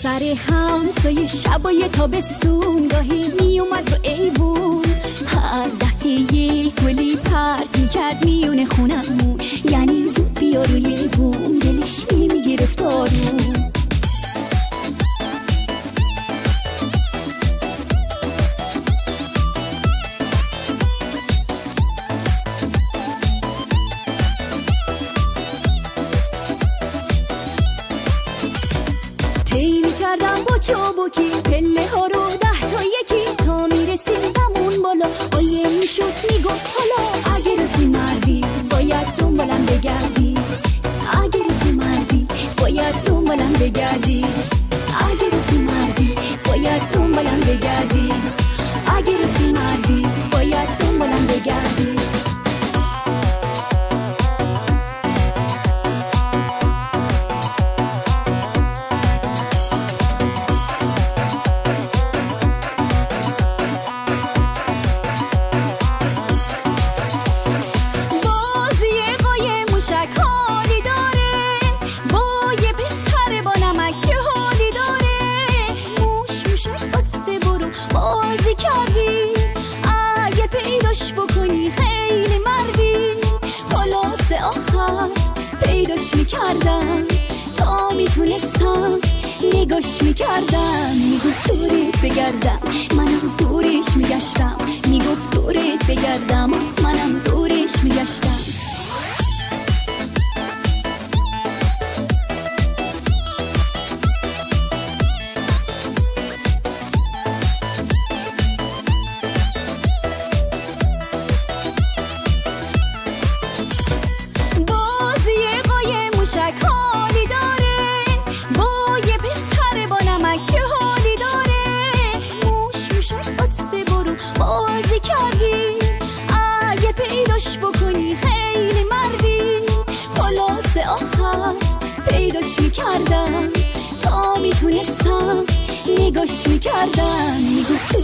سر همسایه شبای تابستون گاهی می اومد رو ایوون، هر دفعه یه گلی پرت میکرد میونه خونمون، یعنی زود بیا روی بوم دلش نمیگرفت آروم. کردم با چابکی پله ها رو 10 تا یکی تا میرسیدمون بالا. آیه میشد میگفت حالا اگه رسی مردی باید دنبالم بگردی، اگه رسی مردی باید دنبالم بگردی، اگه رسی مردی باید دنبالم بگردی، اگه رسی مردی باید دنبالم بگردی. حالی داره با یه پسر با نمک که حالی داره. موش موشک بسته برو بازی کردی، اگه پیداش بکنی خیلی مردی. خلاص آخر پیداش میکردم تا میتونستم نگاش میکردم. میگفت دورت بگردم منم دورش میگشتم، میگفت دورت بگردم منم دورش میگشتم. حالی داره با یه پسر با نمک که حالی داره. موش موشک بسته برو بازی کردی، اگه پیداش بکنی خیلی مردی. خلاص آخر پیداش میکردم تا میتونستم نگاش میکردم. میگفت